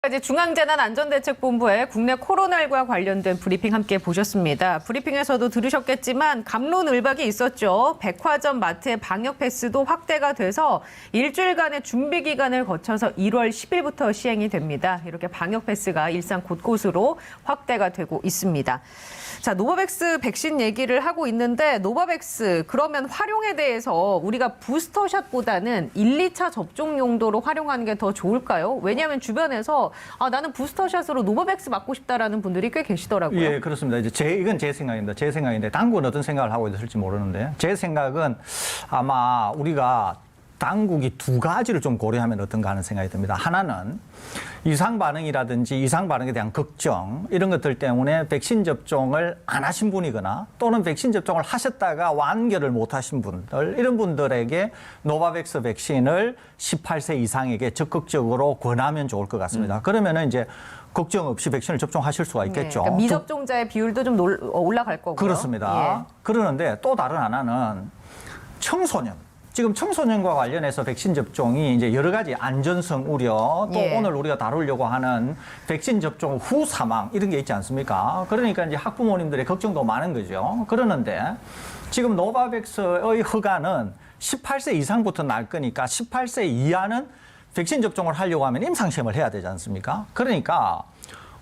이제 중앙재난안전대책본부의 국내 코로나19와 관련된 브리핑 함께 보셨습니다. 브리핑에서도 들으셨겠지만 갑론을박이 있었죠. 백화점, 마트의 방역 패스도 확대가 돼서 일주일간의 준비 기간을 거쳐서 1월 10일부터 시행이 됩니다. 이렇게 방역 패스가 일상 곳곳으로 확대가 되고 있습니다. 자, 노바백스 백신 얘기를 하고 있는데 노바백스 그러면 활용에 대해서 우리가 부스터샷보다는 1, 2차 접종 용도로 활용하는 게 더 좋을까요? 왜냐하면 주변에서 나는 부스터샷으로 노바백스 맞고 싶다라는 분들이 꽤 계시더라고요. 예, 그렇습니다. 이제 이건 제 생각입니다. 제 생각인데 당국은 어떤 생각을 하고 있을지 모르는데 제 생각은 아마 우리가 당국이 두 가지를 좀 고려하면 어떤가 하는 생각이 듭니다. 하나는 이상 반응이라든지 이상 반응에 대한 걱정 이런 것들 때문에 백신 접종을 안 하신 분이거나 또는 백신 접종을 하셨다가 완결을 못 하신 분들 이런 분들에게 노바백스 백신을 18세 이상에게 적극적으로 권하면 좋을 것 같습니다. 그러면은 이제 걱정 없이 백신을 접종하실 수가 있겠죠. 네, 그러니까 미접종자의 비율도 좀 올라갈 거고요. 그렇습니다. 예. 그러는데 또 다른 하나는 청소년. 지금 청소년과 관련해서 백신 접종이 이제 여러 가지 안전성 우려 또 오늘 우리가 다루려고 하는 백신 접종 후 사망 이런 게 있지 않습니까? 그러니까 이제 학부모님들의 걱정도 많은 거죠. 그러는데 지금 노바백스의 허가는 18세 이상부터 날 거니까 18세 이하는 백신 접종을 하려고 하면 임상시험을 해야 되지 않습니까? 그러니까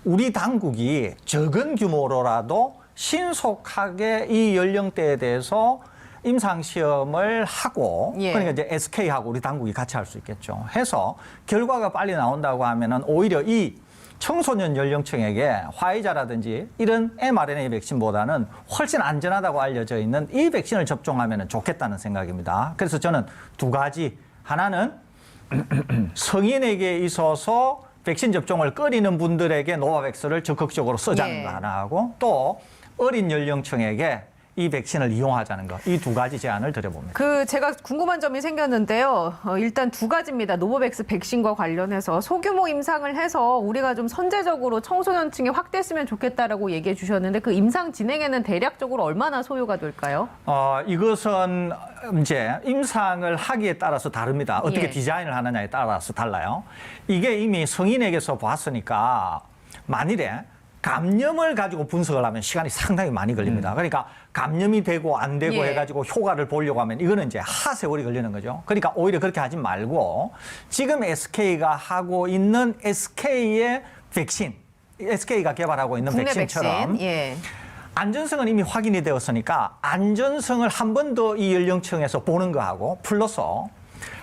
우리 당국이 적은 규모로라도 신속하게 이 연령대에 대해서 임상시험을 하고 그러니까 이제 SK하고 우리 당국이 같이 할 수 있겠죠. 해서 결과가 빨리 나온다고 하면은 오히려 이 청소년 연령층에게 화이자라든지 이런 mRNA 백신보다는 훨씬 안전하다고 알려져 있는 이 백신을 접종하면 좋겠다는 생각입니다. 그래서 저는 두 가지. 하나는 성인에게 있어서 백신 접종을 꺼리는 분들에게 노바백스를 적극적으로 쓰자는 거 하나 하고 또 어린 연령층에게 이 백신을 이용하자는 것, 이 두 가지 제안을 드려봅니다. 제가 궁금한 점이 생겼는데요. 일단 두 가지입니다. 노바백스 백신과 관련해서 소규모 임상을 해서 우리가 좀 선제적으로 청소년층에 확대했으면 좋겠다라고 얘기해 주셨는데 그 임상 진행에는 대략적으로 얼마나 소요가 될까요? 이것은 이제 임상을 하기에 따라서 다릅니다. 어떻게 디자인을 하느냐에 따라서 달라요. 이게 이미 성인에게서 봤으니까 만일에 감염을 가지고 분석을 하면 시간이 상당히 많이 걸립니다. 그러니까 감염이 되고 안 되고 해가지고 효과를 보려고 하면 이거는 이제 하세월이 걸리는 거죠. 그러니까 오히려 그렇게 하지 말고 지금 SK가 하고 있는 SK의 백신, SK가 개발하고 있는 백신처럼 안전성은 이미 확인이 되었으니까 안전성을 한 번 더 이 연령층에서 보는 거하고 플러스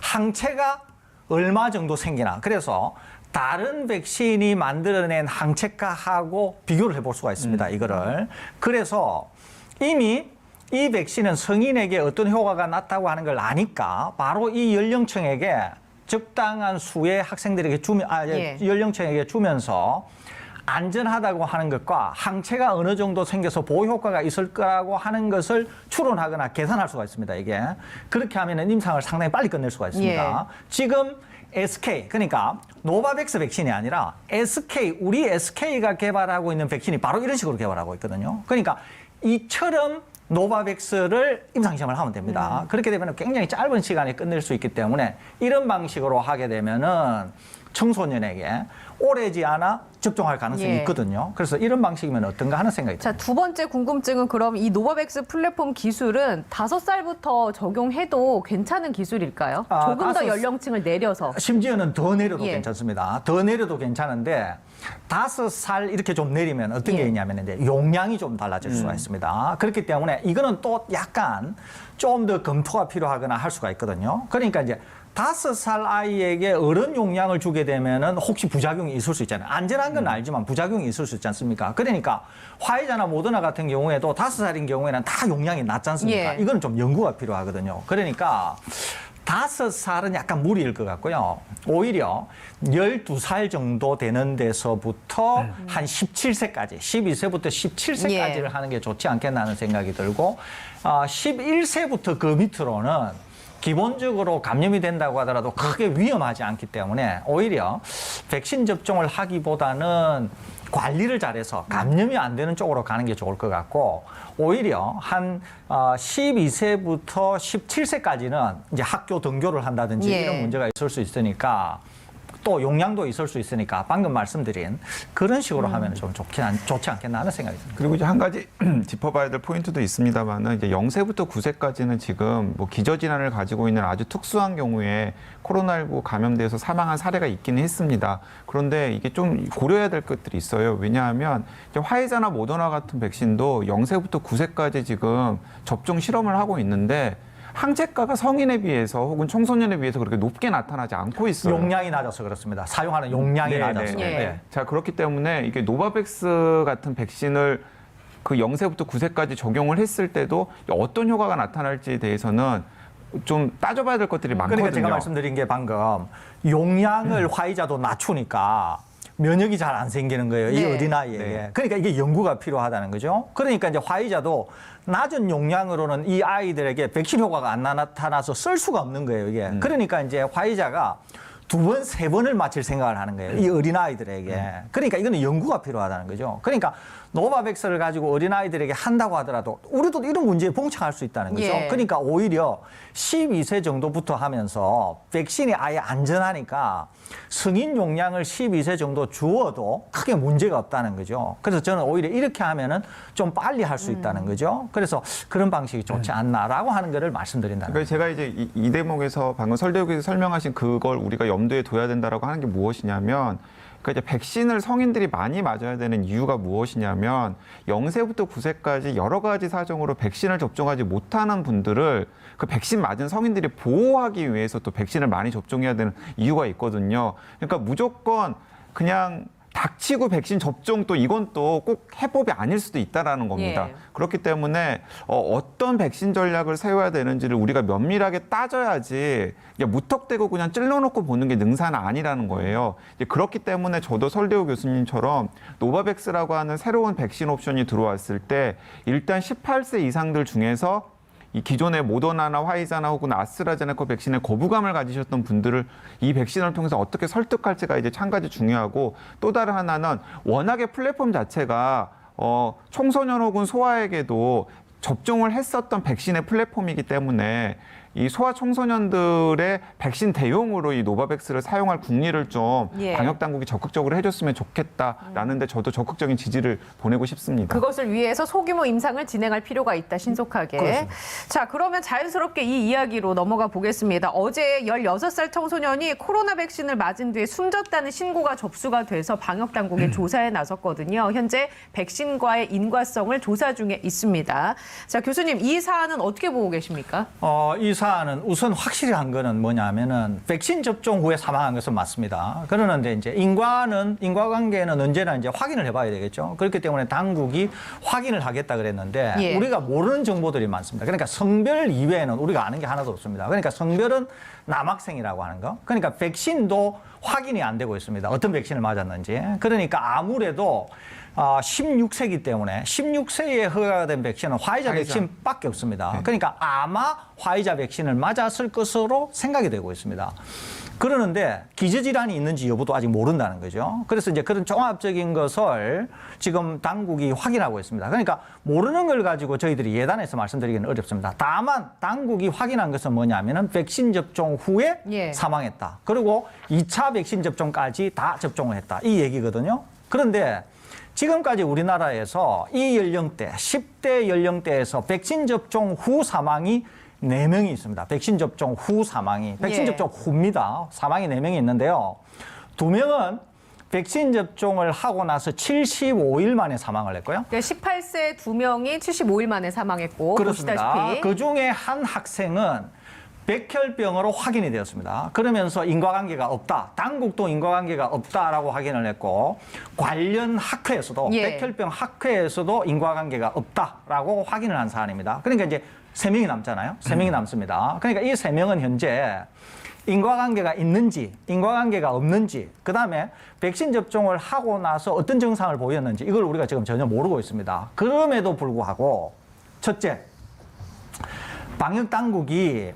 항체가 얼마 정도 생기나. 그래서 다른 백신이 만들어낸 항체가하고 비교를 해볼 수가 있습니다. 이거를. 그래서 이미 이 백신은 성인에게 어떤 효과가 났다고 하는 걸 아니까 바로 이 연령층에게 적당한 수의 학생들에게 연령층에게 주면서 안전하다고 하는 것과 항체가 어느 정도 생겨서 보호 효과가 있을 거라고 하는 것을 추론하거나 계산할 수가 있습니다. 이게. 그렇게 하면 임상을 상당히 빨리 끝낼 수가 있습니다. 지금 SK, 그러니까 노바백스 백신이 아니라 SK, 우리 SK가 개발하고 있는 백신이 바로 이런 식으로 개발하고 있거든요. 그러니까 이처럼 노바백스를 임상시험을 하면 됩니다. 그렇게 되면 굉장히 짧은 시간에 끝낼 수 있기 때문에 이런 방식으로 하게 되면은 청소년에게 오래지 않아 접종할 가능성이 있거든요. 그래서 이런 방식이면 어떤가 하는 생각이 듭니다. 자, 두 번째 궁금증은 그럼 이 노바백스 플랫폼 기술은 5살부터 적용해도 괜찮은 기술일까요? 조금 더 연령층을 내려서. 심지어는 더 내려도 괜찮습니다. 더 내려도 괜찮은데 5살 이렇게 좀 내리면 어떤 게 있냐면 이제 용량이 좀 달라질 수가 있습니다. 그렇기 때문에 이거는 또 약간 좀 더 검토가 필요하거나 할 수가 있거든요. 그러니까 이제 5살 아이에게 어른 용량을 주게 되면은 혹시 부작용이 있을 수 있잖아요. 안전한 건 알지만 부작용이 있을 수 있지 않습니까? 그러니까 화이자나 모더나 같은 경우에도 5살인 경우에는 다 용량이 낮지 않습니까? 이건 좀 연구가 필요하거든요. 그러니까 5살은 약간 무리일 것 같고요. 오히려 12살 정도 되는 데서부터 한 17세까지, 12세부터 17세까지를 하는 게 좋지 않겠나 하는 생각이 들고 11세부터 그 밑으로는 기본적으로 감염이 된다고 하더라도 크게 위험하지 않기 때문에 오히려 백신 접종을 하기보다는 관리를 잘해서 감염이 안 되는 쪽으로 가는 게 좋을 것 같고 오히려 한 12세부터 17세까지는 이제 학교 등교를 한다든지 이런 문제가 있을 수 있으니까 또 용량도 있을 수 있으니까 방금 말씀드린 그런 식으로 하면 좀 좋지 않겠나 하는 생각이 듭니다. 그리고 이제 한 가지 짚어봐야 될 포인트도 있습니다만은 이제 0세부터 9세까지는 지금 뭐 기저질환을 가지고 있는 아주 특수한 경우에 코로나19 감염돼서 사망한 사례가 있기는 했습니다. 그런데 이게 좀 고려해야 될 것들이 있어요. 왜냐하면 이제 화이자나 모더나 같은 백신도 0세부터 9세까지 지금 접종 실험을 하고 있는데 항체가가 성인에 비해서 혹은 청소년에 비해서 그렇게 높게 나타나지 않고 있어요. 용량이 낮아서 그렇습니다. 사용하는 용량이 낮아서. 네. 네. 자, 그렇기 때문에 이게 노바백스 같은 백신을 그 0세부터 9세까지 적용을 했을 때도 어떤 효과가 나타날지에 대해서는 좀 따져봐야 될 것들이 많거든요. 그러니까 제가 말씀드린 게 방금 용량을 화이자도 낮추니까 면역이 잘 안 생기는 거예요. 이 네. 어린아이에게. 네. 그러니까 이게 연구가 필요하다는 거죠. 그러니까 이제 화이자도 낮은 용량으로는 이 아이들에게 백신 효과가 안 나타나서 쓸 수가 없는 거예요. 이게. 그러니까 이제 화이자가 2번, 3번을 맞힐 생각을 하는 거예요. 이 어린아이들에게. 그러니까 이거는 연구가 필요하다는 거죠. 그러니까 노바백스를 가지고 어린아이들에게 한다고 하더라도 우리도 이런 문제에 봉착할 수 있다는 거죠. 예. 그러니까 오히려 12세 정도부터 하면서 백신이 아예 안전하니까 성인 용량을 12세 정도 주어도 크게 문제가 없다는 거죠. 그래서 저는 오히려 이렇게 하면은 좀 빨리 할 수 있다는 거죠. 그래서 그런 방식이 좋지 않나라고 하는 거를 말씀드린다는 그러니까 제가 이제 이 대목에서 방금 설대욱께서 설명하신 그걸 우리가 염두에 둬야 된다라고 하는 게 무엇이냐면 그러니까 이제 백신을 성인들이 많이 맞아야 되는 이유가 무엇이냐면 0세부터 9세까지 여러 가지 사정으로 백신을 접종하지 못하는 분들을 그 백신 맞은 성인들이 보호하기 위해서 또 백신을 많이 접종해야 되는 이유가 있거든요. 그러니까 무조건 그냥 닥치고 백신 접종 또 이건 또 꼭 해법이 아닐 수도 있다라는 겁니다. 예. 그렇기 때문에 어떤 백신 전략을 세워야 되는지를 우리가 면밀하게 따져야지 그냥 무턱대고 그냥 찔러놓고 보는 게 능사는 아니라는 거예요. 이제 그렇기 때문에 저도 설대우 교수님처럼 노바백스라고 하는 새로운 백신 옵션이 들어왔을 때 일단 18세 이상들 중에서 이 기존의 모더나나 화이자나 혹은 아스트라제네카 백신에 거부감을 가지셨던 분들을 이 백신을 통해서 어떻게 설득할지가 이제 한 가지 중요하고 또 다른 하나는 워낙에 플랫폼 자체가 청소년 혹은 소아에게도 접종을 했었던 백신의 플랫폼이기 때문에 이 소아 청소년들의 백신 대용으로 이 노바백스를 사용할 국리를 좀 예. 방역 당국이 적극적으로 해줬으면 좋겠다라는데 저도 적극적인 지지를 보내고 싶습니다. 그것을 위해서 소규모 임상을 진행할 필요가 있다, 신속하게. 그렇습니다. 자, 그러면 자연스럽게 이 이야기로 넘어가 보겠습니다. 어제 16살 청소년이 코로나 백신을 맞은 뒤에 숨졌다는 신고가 접수가 돼서 방역당국이 조사에 나섰거든요. 현재 백신과의 인과성을 조사 중에 있습니다. 자, 교수님, 이 사안은 어떻게 보고 계십니까? 이 사안은 우선 확실히 한 거는 뭐냐면은 백신 접종 후에 사망한 것은 맞습니다. 그러는데 이제 인과관계는 언제나 이제 확인을 해봐야 되겠죠. 그렇기 때문에 당국이 확인을 하겠다 그랬는데 예. 우리가 모르는 정보들이 많습니다. 그러니까 성별 이외에는 우리가 아는 게 하나도 없습니다. 그러니까 성별은 남학생이라고 하는 거. 그러니까 백신도 확인이 안 되고 있습니다. 어떤 백신을 맞았는지. 그러니까 아무래도 16세이기 때문에 16세에 허가가 된 백신은 화이자 백신밖에 없습니다. 그러니까 아마 화이자 백신을 맞았을 것으로 생각이 되고 있습니다. 그러는데 기저질환이 있는지 여부도 아직 모른다는 거죠. 그래서 이제 그런 종합적인 것을 지금 당국이 확인하고 있습니다. 그러니까 모르는 걸 가지고 저희들이 예단해서 말씀드리기는 어렵습니다. 다만 당국이 확인한 것은 뭐냐면은 백신 접종 후에 예. 사망했다. 그리고 2차 백신 접종까지 다 접종을 했다. 이 얘기거든요. 그런데 지금까지 우리나라에서 이 연령대, 10대 연령대에서 백신 접종 후 사망이 4명이 있습니다. 백신 접종 후 사망이. 백신 예. 접종 후입니다. 사망이 4명이 있는데요. 2명은 백신 접종을 하고 나서 75일 만에 사망을 했고요. 그러니까 18세 2명이 75일 만에 사망했고, 그렇습니다. 보시다시피. 그중에 한 학생은 백혈병으로 확인이 되었습니다. 그러면서 인과관계가 없다. 당국도 인과관계가 없다라고 확인을 했고 관련 학회에서도 예. 백혈병 학회에서도 인과관계가 없다라고 확인을 한 사안입니다. 그러니까 이제 3명이 남잖아요. 3명이 남습니다. 그러니까 이 3명은 현재 인과관계가 있는지 인과관계가 없는지 그다음에 백신 접종을 하고 나서 어떤 증상을 보였는지 이걸 우리가 지금 전혀 모르고 있습니다. 그럼에도 불구하고 첫째, 방역 당국이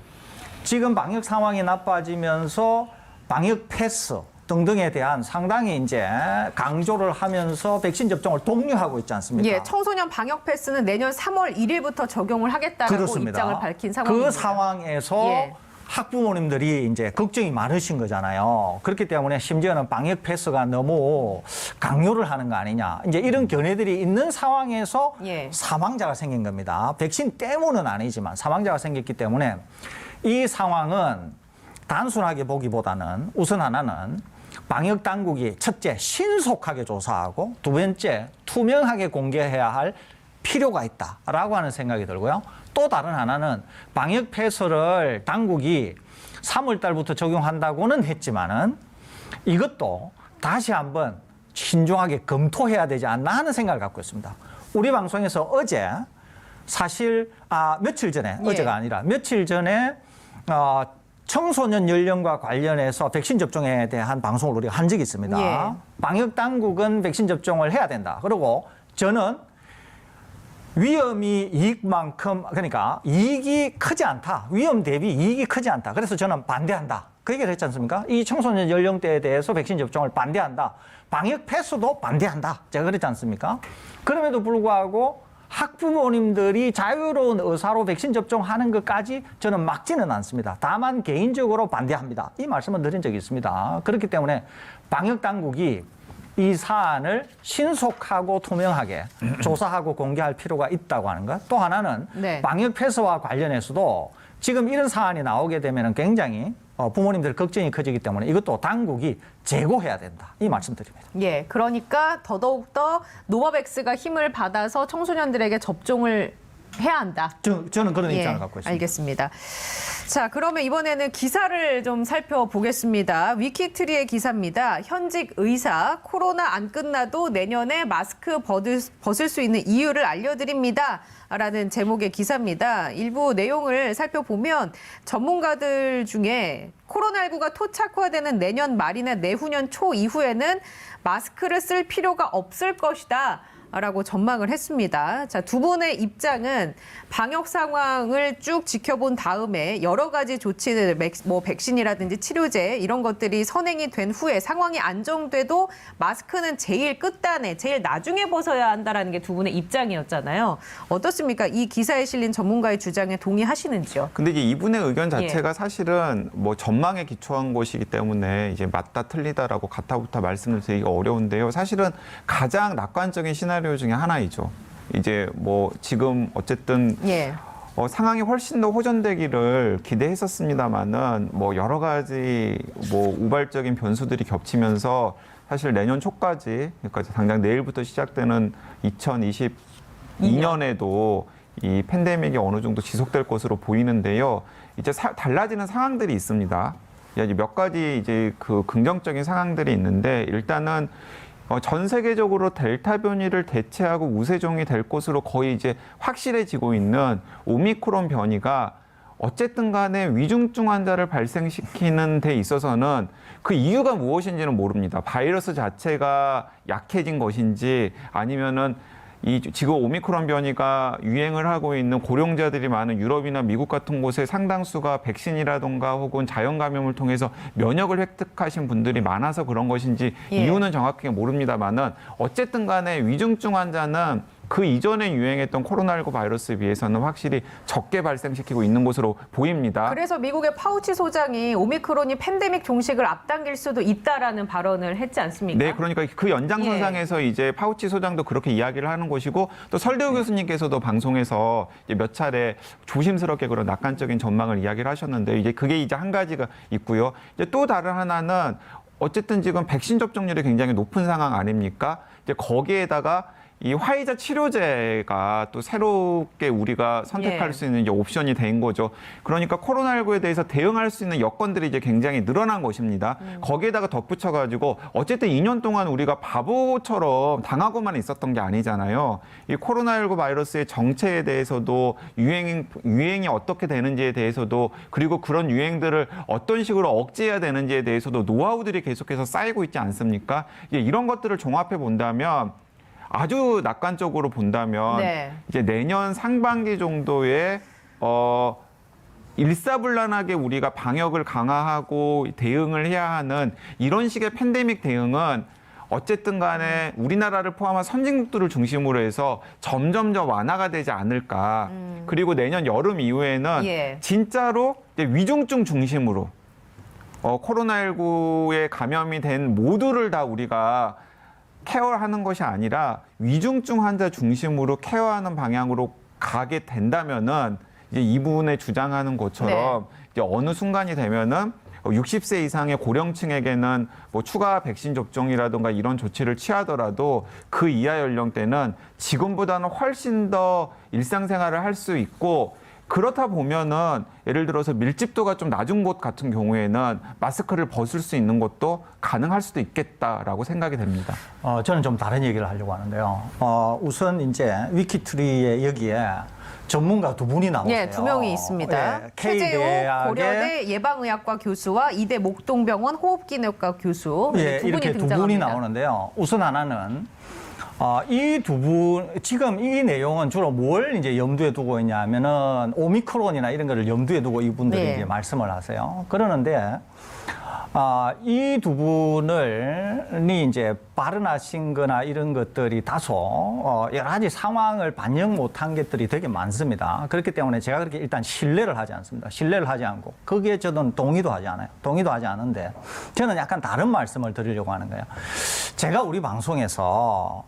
지금 방역 상황이 나빠지면서 방역 패스 등등에 대한 상당히 이제 강조를 하면서 백신 접종을 독려하고 있지 않습니까? 예, 청소년 방역 패스는 내년 3월 1일부터 적용을 하겠다라고 그렇습니다. 입장을 밝힌 상황입니다. 그 상황에서 예. 학부모님들이 이제 걱정이 많으신 거잖아요. 그렇기 때문에 심지어는 방역 패스가 너무 강요를 하는 거 아니냐. 이제 이런 견해들이 있는 상황에서 예. 사망자가 생긴 겁니다. 백신 때문은 아니지만 사망자가 생겼기 때문에 이 상황은 단순하게 보기보다는 우선 하나는 방역 당국이 첫째 신속하게 조사하고 두 번째 투명하게 공개해야 할 필요가 있다라고 하는 생각이 들고요. 또 다른 하나는 방역 패스를 당국이 3월 달부터 적용한다고는 했지만은 이것도 다시 한번 신중하게 검토해야 되지 않나 하는 생각을 갖고 있습니다. 우리 방송에서 어제 사실 며칠 전에 예. 어제가 아니라 며칠 전에 청소년 연령과 관련해서 백신 접종에 대한 방송을 우리가 한 적이 있습니다. 예. 방역 당국은 백신 접종을 해야 된다. 그리고 저는 위험이 이익만큼 그러니까 이익이 크지 않다. 위험 대비 이익이 크지 않다. 그래서 저는 반대한다. 그 얘기를 했지 않습니까? 이 청소년 연령대에 대해서 백신 접종을 반대한다. 방역 패스도 반대한다. 제가 그랬지 않습니까? 그럼에도 불구하고 학부모님들이 자유로운 의사로 백신 접종하는 것까지 저는 막지는 않습니다. 다만 개인적으로 반대합니다. 이 말씀을 드린 적이 있습니다. 그렇기 때문에 방역 당국이 이 사안을 신속하고 투명하게 조사하고 공개할 필요가 있다고 하는 것. 또 하나는 네. 방역 패스와 관련해서도 지금 이런 사안이 나오게 되면 굉장히 부모님들 걱정이 커지기 때문에 이것도 당국이 재고해야 된다. 이 말씀드립니다. 예, 그러니까 더더욱더 노바백스가 힘을 받아서 청소년들에게 접종을 해야 한다. 저는 그런 예, 입장을 갖고 있습니다. 알겠습니다. 자, 그러면 이번에는 기사를 좀 살펴보겠습니다. 위키트리의 기사입니다. 현직 의사, 코로나 안 끝나도 내년에 마스크 벗을 수 있는 이유를 알려드립니다. 라는 제목의 기사입니다. 일부 내용을 살펴보면 전문가들 중에 코로나19가 토착화되는 내년 말이나 내후년 초 이후에는 마스크를 쓸 필요가 없을 것이다. 라고 전망을 했습니다. 자, 두 분의 입장은 방역 상황을 쭉 지켜본 다음에 여러 가지 조치들, 뭐 백신이라든지 치료제 이런 것들이 선행이 된 후에 상황이 안정돼도 마스크는 제일 끝단에, 제일 나중에 벗어야 한다라는 게 두 분의 입장이었잖아요. 어떻습니까? 이 기사에 실린 전문가의 주장에 동의하시는지요? 근데 이제 이분의 의견 자체가 사실은 뭐 전망에 기초한 것이기 때문에 이제 맞다 틀리다라고 가타부타 말씀을 드리기가 어려운데요. 사실은 가장 낙관적인 시나리오 중에 하나이죠. 이제 뭐 지금 어쨌든 예. 상황이 훨씬 더 호전되기를 기대했었습니다만은 뭐 여러 가지 뭐 우발적인 변수들이 겹치면서 사실 내년 초까지 그러니까 당장 내일부터 시작되는 2022년에도 이 팬데믹이 어느 정도 지속될 것으로 보이는데요. 이제 달라지는 상황들이 있습니다. 이제 몇 가지 이제 그 긍정적인 상황들이 있는데 일단은 전 세계적으로 델타 변이를 대체하고 우세종이 될 것으로 거의 이제 확실해지고 있는 오미크론 변이가 어쨌든 간에 위중증 환자를 발생시키는 데 있어서는 그 이유가 무엇인지는 모릅니다. 바이러스 자체가 약해진 것인지 아니면은 이 지금 오미크론 변이가 유행을 하고 있는 고령자들이 많은 유럽이나 미국 같은 곳에 상당수가 백신이라든가 혹은 자연 감염을 통해서 면역을 획득하신 분들이 많아서 그런 것인지 예. 이유는 정확하게 모릅니다만은 어쨌든 간에 위중증 환자는 그 이전에 유행했던 코로나19 바이러스에 비해서는 확실히 적게 발생시키고 있는 것으로 보입니다. 그래서 미국의 파우치 소장이 오미크론이 팬데믹 종식을 앞당길 수도 있다라는 발언을 했지 않습니까? 네, 그러니까 그 연장선상에서 이제 파우치 소장도 그렇게 이야기를 하는 것이고 또 설대우 교수님께서도 방송에서 이제 몇 차례 조심스럽게 그런 낙관적인 전망을 이야기를 하셨는데 이제 그게 이제 한 가지가 있고요. 이제 또 다른 하나는 어쨌든 지금 백신 접종률이 굉장히 높은 상황 아닙니까? 이제 거기에다가 이 화이자 치료제가 또 새롭게 우리가 선택할 예. 수 있는 이제 옵션이 된 거죠. 그러니까 코로나19에 대해서 대응할 수 있는 여건들이 이제 굉장히 늘어난 것입니다. 거기에다가 덧붙여가지고 어쨌든 2년 동안 우리가 바보처럼 당하고만 있었던 게 아니잖아요. 이 코로나19 바이러스의 정체에 대해서도 유행이 어떻게 되는지에 대해서도 그리고 그런 유행들을 어떤 식으로 억제해야 되는지에 대해서도 노하우들이 계속해서 쌓이고 있지 않습니까? 이런 것들을 종합해 본다면 아주 낙관적으로 본다면 네. 이제 내년 상반기 정도에 일사불란하게 우리가 방역을 강화하고 대응을 해야 하는 이런 식의 팬데믹 대응은 어쨌든 간에 우리나라를 포함한 선진국들을 중심으로 해서 점점 더 완화가 되지 않을까. 그리고 내년 여름 이후에는 예. 진짜로 이제 위중증 중심으로 코로나19에 감염이 된 모두를 다 우리가 케어하는 것이 아니라 위중증 환자 중심으로 케어하는 방향으로 가게 된다면은 이제 이분의 주장하는 것처럼 이제 어느 순간이 되면은 60세 이상의 고령층에게는 뭐 추가 백신 접종이라든가 이런 조치를 취하더라도 그 이하 연령대는 지금보다는 훨씬 더 일상생활을 할 수 있고 그렇다 보면은 예를 들어서 밀집도가 좀 낮은 곳 같은 경우에는 마스크를 벗을 수 있는 것도 가능할 수도 있겠다라고 생각이 됩니다. 저는 좀 다른 얘기를 하려고 하는데요. 우선 이제 위키트리에 여기에 전문가 두 분이 나오세요. 예, 두 명이 있습니다. 예, 최재호 K대학의 고려대 예방의학과 교수와 이대 목동병원 호흡기내과 교수 예, 두 분이 이렇게 두 등장합니다. 분이 나오는데요. 우선 하나는 이 두 분, 지금 이 내용은 주로 뭘 이제 염두에 두고 있냐면은 오미크론이나 이런 거를 염두에 두고 이분들이 네. 이제 말씀을 하세요. 그러는데, 이 두 분이 이제 발언하신 거나 이런 것들이 다소 여러 가지 상황을 반영 못한 것들이 되게 많습니다. 그렇기 때문에 제가 그렇게 일단 신뢰를 하지 않습니다. 신뢰를 하지 않고 거기에 저는 동의도 하지 않아요. 동의도 하지 않은데 저는 약간 다른 말씀을 드리려고 하는 거예요. 제가 우리 방송에서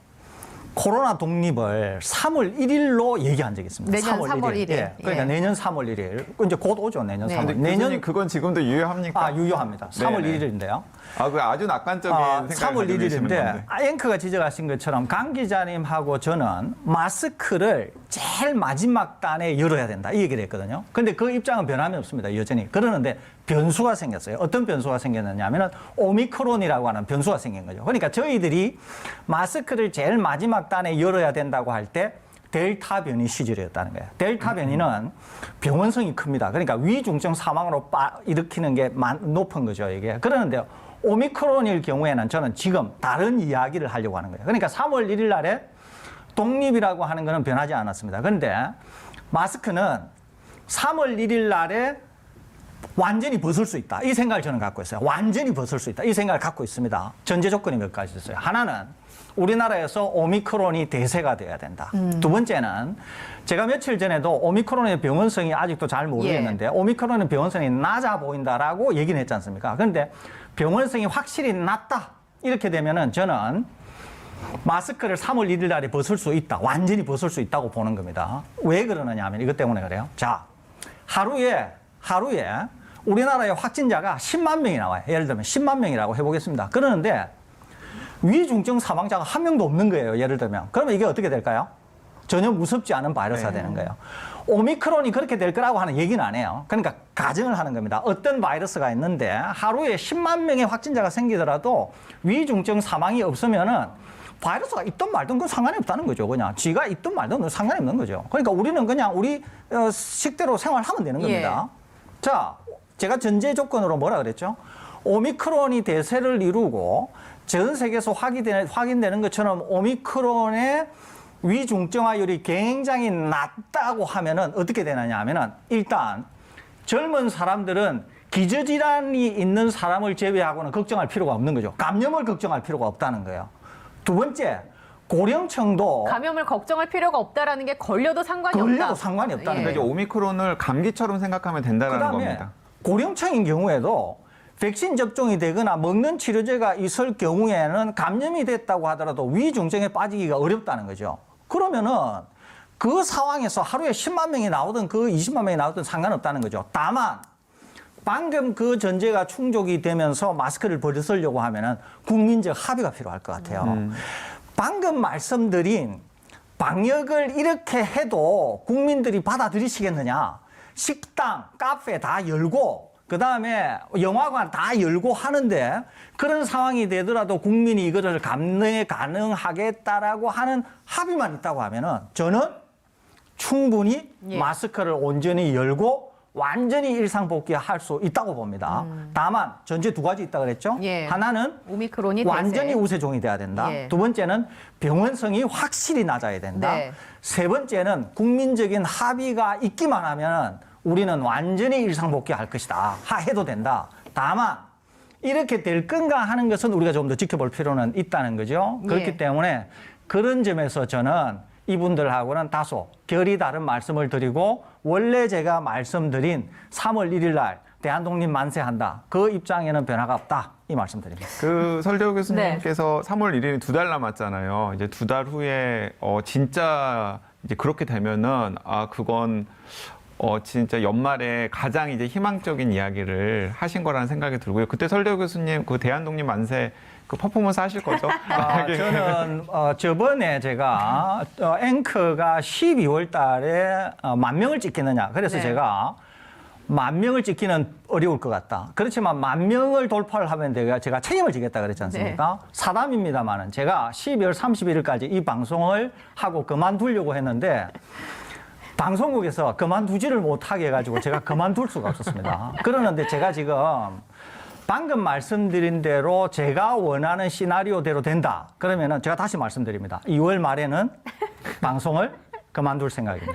코로나 독립을 3월 1일로 얘기한 적이 있습니다. 내년 3월 1일. 예, 그러니까 예. 내년 3월 1일. 이제 곧 오죠, 내년 네. 3월. 근데 교수님 그건 지금도 유효합니까? 유효합니다. 3월 네네. 1일인데요. 그 아주 낙관적인 생각을 3월 가지고 계시는 1일인데 건데. 앵커가 지적하신 것처럼 강 기자님하고 저는 마스크를 제일 마지막 단에 열어야 된다 이 얘기를 했거든요. 근데 그 입장은 변함이 없습니다. 여전히. 그러는데 변수가 생겼어요. 어떤 변수가 생겼느냐 하면 오미크론이라고 하는 변수가 생긴 거죠. 그러니까 저희들이 마스크를 제일 마지막 단에 열어야 된다고 할 때 델타 변이 시절이었다는 거예요. 델타 변이는 병원성이 큽니다. 그러니까 위중증 사망으로 일으키는 게 높은 거죠, 이게. 그러는데 오미크론일 경우에는 저는 지금 다른 이야기를 하려고 하는 거예요. 그러니까 3월 1일 날에 독립이라고 하는 거는 변하지 않았습니다. 그런데 마스크는 3월 1일 날에 완전히 벗을 수 있다. 이 생각을 저는 갖고 있어요. 완전히 벗을 수 있다. 이 생각을 갖고 있습니다. 전제 조건이 몇 가지 있어요. 하나는 우리나라에서 오미크론이 대세가 돼야 된다. 두 번째는 제가 며칠 전에도 오미크론의 병원성이 아직도 잘 모르겠는데 오미크론의 병원성이 낮아 보인다라고 얘기는 했지 않습니까? 그런데 병원성이 확실히 낮다. 이렇게 되면은 저는 마스크를 3월 1일 날에 벗을 수 있다. 완전히 벗을 수 있다고 보는 겁니다. 왜 그러느냐 하면 이것 때문에 그래요. 자, 하루에 우리나라의 확진자가 10만 명이 나와요. 예를 들면 10만 명이라고 해보겠습니다. 그러는데 위중증 사망자가 한 명도 없는 거예요. 예를 들면. 그러면 이게 어떻게 될까요? 전혀 무섭지 않은 바이러스가 되는 거예요. 오미크론이 그렇게 될 거라고 하는 얘기는 안 해요. 그러니까 가정을 하는 겁니다. 어떤 바이러스가 있는데 하루에 10만 명의 확진자가 생기더라도 위중증 사망이 없으면은 바이러스가 있든 말든 그건 상관이 없다는 거죠. 그냥 쥐가 있든 말든 상관이 없는 거죠. 그러니까 우리는 그냥 우리 식대로 생활하면 되는 겁니다. 자, 제가 전제 조건으로 뭐라 그랬죠? 오미크론이 대세를 이루고 전 세계에서 확인되는 것처럼 오미크론의 위중증화율이 굉장히 낮다고 하면은 어떻게 되느냐 하면은 일단 젊은 사람들은 기저질환이 있는 사람을 제외하고는 걱정할 필요가 없는 거죠. 감염을 걱정할 필요가 없다는 거예요. 두 번째, 고령층도 감염을 걱정할 필요가 없다라는 게 걸려도 상관이 없다. 걸려도 상관이 없다는 그러니까 거죠. 이제 오미크론을 감기처럼 생각하면 된다는 그다음에 겁니다. 고령층인 경우에도 백신 접종이 되거나 먹는 치료제가 있을 경우에는 감염이 됐다고 하더라도 위중증에 빠지기가 어렵다는 거죠. 그러면은 그 상황에서 하루에 10만 명이 나오든 그 20만 명이 나오든 상관없다는 거죠. 다만 방금 그 전제가 충족이 되면서 마스크를 벗으려고 하면은 국민적 합의가 필요할 것 같아요. 방금 말씀드린 방역을 이렇게 해도 국민들이 받아들이시겠느냐? 식당, 카페 다 열고 그다음에 영화관 다 열고 하는데 그런 상황이 되더라도 국민이 이거를 감내 가능하겠다라고 하는 합의만 있다고 하면은 저는 충분히 마스크를 온전히 열고 완전히 일상복귀할 수 있다고 봅니다. 다만 전제 두 가지 있다고 그랬죠. 하나는 오미크론이 완전히 대세. 우세종이 돼야 된다. 두 번째는 병원성이 확실히 낮아야 된다. 세 번째는 국민적인 합의가 있기만 하면 우리는 완전히 일상복귀할 것이다. 해도 된다. 다만 이렇게 될 건가 하는 것은 우리가 좀 더 지켜볼 필요는 있다는 거죠. 그렇기 때문에 그런 점에서 저는 이분들하고는 다소 결이 다른 말씀을 드리고 원래 제가 말씀드린 3월 1일 날 대한독립 만세한다. 그 입장에는 변화가 없다. 이 말씀드립니다. 그 설대호 교수님께서 3월 1일이 2달 남았잖아요. 이제 2달 후에 진짜 이제 그렇게 되면은 그건 진짜 연말에 가장 이제 희망적인 이야기를 하신 거라는 생각이 들고요. 그때 설대호 교수님 그 대한독립 만세 그 퍼포먼스 하실 거죠? 저는 저번에 제가 앵커가 12월 달에 10,000명을 찍겠느냐. 그래서 네. 제가 10,000명을 찍기는 어려울 것 같다. 그렇지만 10,000명을 돌파를 하면 제가 책임을 지겠다 그랬지 않습니까? 네. 사담입니다만은 제가 12월 31일까지 이 방송을 하고 그만두려고 했는데 방송국에서 그만두지를 못하게 해가지고 제가 그만둘 수가 없었습니다. 그러는데 제가 지금 방금 말씀드린 대로 제가 원하는 시나리오대로 된다. 그러면은 제가 다시 말씀드립니다. 2월 말에는 방송을 그만둘 생각입니다.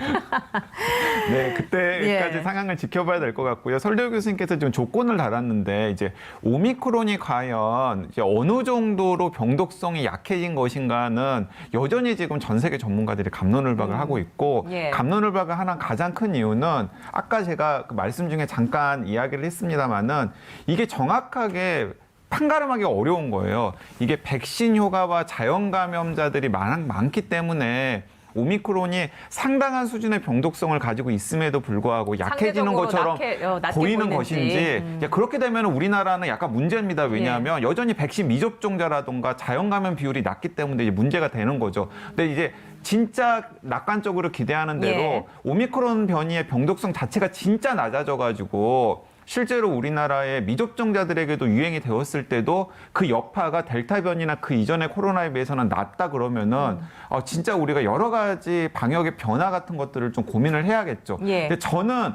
네, 그때까지 예. 상황을 지켜봐야 될 것 같고요. 설대호 교수님께서 지금 조건을 달았는데 이제 오미크론이 과연 이제 어느 정도로 병독성이 약해진 것인가는 여전히 지금 전 세계 전문가들이 갑론을박을 하고 있고 예. 갑론을박을 하는 가장 큰 이유는 아까 제가 그 말씀 중에 잠깐 이야기를 했습니다마는 이게 정확하게 판가름하기가 어려운 거예요. 이게 백신 효과와 자연 감염자들이 많기 때문에 오미크론이 상당한 수준의 병독성을 가지고 있음에도 불구하고 약해지는 것처럼 낮게 보이는 보이는지. 것인지 이제 그렇게 되면 우리나라는 약간 문제입니다. 왜냐하면 여전히 백신 미접종자라든가 자연 감염 비율이 낮기 때문에 이제 문제가 되는 거죠. 근데 이제 진짜 낙관적으로 기대하는 대로 예. 오미크론 변이의 병독성 자체가 진짜 낮아져가지고 실제로 우리나라의 미접종자들에게도 유행이 되었을 때도 그 여파가 델타 변이나 그 이전의 코로나에 비해서는 낮다 그러면은 진짜 우리가 여러 가지 방역의 변화 같은 것들을 좀 고민을 해야겠죠. 예. 근데 저는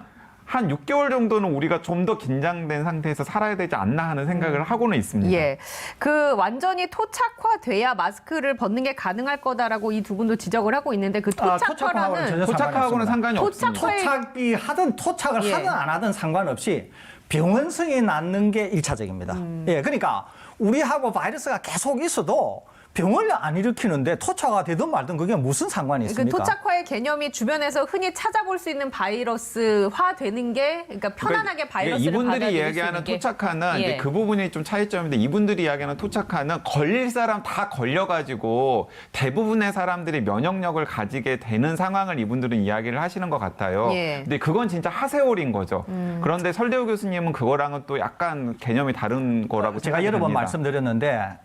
한 6개월 정도는 우리가 좀 더 긴장된 상태에서 살아야 되지 않나 하는 생각을 하고는 있습니다. 예. 그 완전히 토착화돼야 마스크를 벗는 게 가능할 거다라고 이 두 분도 지적을 하고 있는데 그 토착화라는 토착하고는 상관이 없습니다. 토착이 하든 토착을 예. 하든 안 하든 상관없이 병원성이 낳는 게 1차적입니다. 예, 그러니까 우리하고 바이러스가 계속 있어도 병을 안 일으키는데 토착화 되든 말든 그게 무슨 상관이 그 있습니까? 토착화의 개념이 주변에서 흔히 찾아볼 수 있는 바이러스화 되는 게 그러니까 편안하게 바이러스를 이분들이 받아들일 이야기하는 수 있는 게. 토착화는 예. 이제 그 부분이 좀 차이점인데 이분들이 이야기하는 토착화는 걸릴 사람 다 걸려가지고 대부분의 사람들이 면역력을 가지게 되는 상황을 이분들은 이야기를 하시는 것 같아요. 예. 근데 그건 진짜 하세월인 거죠. 그런데 설대호 교수님은 그거랑은 또 약간 개념이 다른 거라고 제가 생각이 여러 번 됩니다. 말씀드렸는데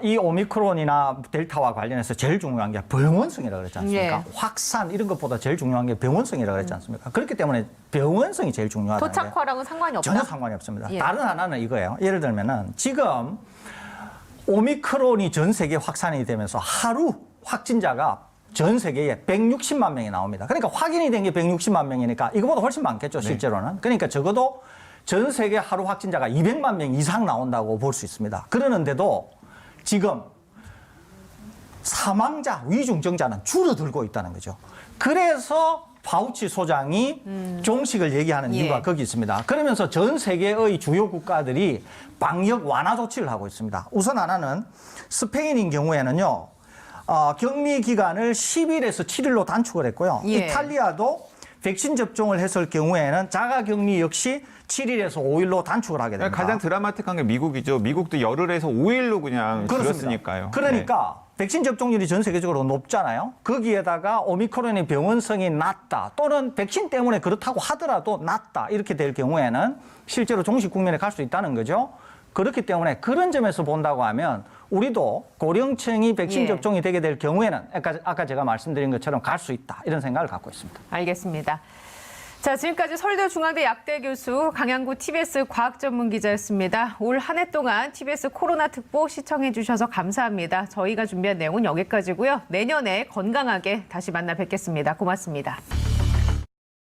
이 오미크론이나 델타와 관련해서 제일 중요한 게 병원성이라고 그랬지 않습니까? 예. 확산 이런 것보다 제일 중요한 게 병원성이라고 그랬지 않습니까? 그렇기 때문에 병원성이 제일 중요하다는 게 토착화랑은 상관이 없다. 전혀 상관이 없습니다. 예. 다른 하나는 이거예요. 예를 들면은 지금 오미크론이 전 세계 확산이 되면서 하루 확진자가 전 세계에 160만 명이 나옵니다. 그러니까 확인이 된 게 160만 명이니까 이거보다 훨씬 많겠죠, 실제로는. 그러니까 적어도 전 세계 하루 확진자가 200만 명 이상 나온다고 볼 수 있습니다. 그러는데도 지금 사망자, 위중증자는 줄어들고 있다는 거죠. 그래서 파우치 소장이 종식을 얘기하는 이유가 예. 거기 있습니다. 그러면서 전 세계의 주요 국가들이 방역 완화 조치를 하고 있습니다. 우선 하나는 스페인인 경우에는요, 격리 기간을 10일에서 7일로 단축을 했고요. 예. 이탈리아도 백신 접종을 했을 경우에는 자가 격리 역시 7일에서 5일로 단축을 하게 됩니다. 가장 드라마틱한 게 미국이죠. 미국도 열흘에서 5일로 그냥 줄였으니까요. 그러니까 백신 접종률이 전 세계적으로 높잖아요. 거기에다가 오미크론의 병원성이 낮다 또는 백신 때문에 그렇다고 하더라도 낮다 이렇게 될 경우에는 실제로 종식 국면에 갈 수 있다는 거죠. 그렇기 때문에 그런 점에서 본다고 하면 우리도 고령층이 백신 예. 접종이 되게 될 경우에는 아까 제가 말씀드린 것처럼 갈 수 있다 이런 생각을 갖고 있습니다. 알겠습니다. 자, 지금까지 서울대중앙대 약대 교수 강양구 TBS 과학전문기자였습니다. 올 한 해 동안 TBS 코로나 특보 시청해 주셔서 감사합니다. 저희가 준비한 내용은 여기까지고요. 내년에 건강하게 다시 만나 뵙겠습니다. 고맙습니다.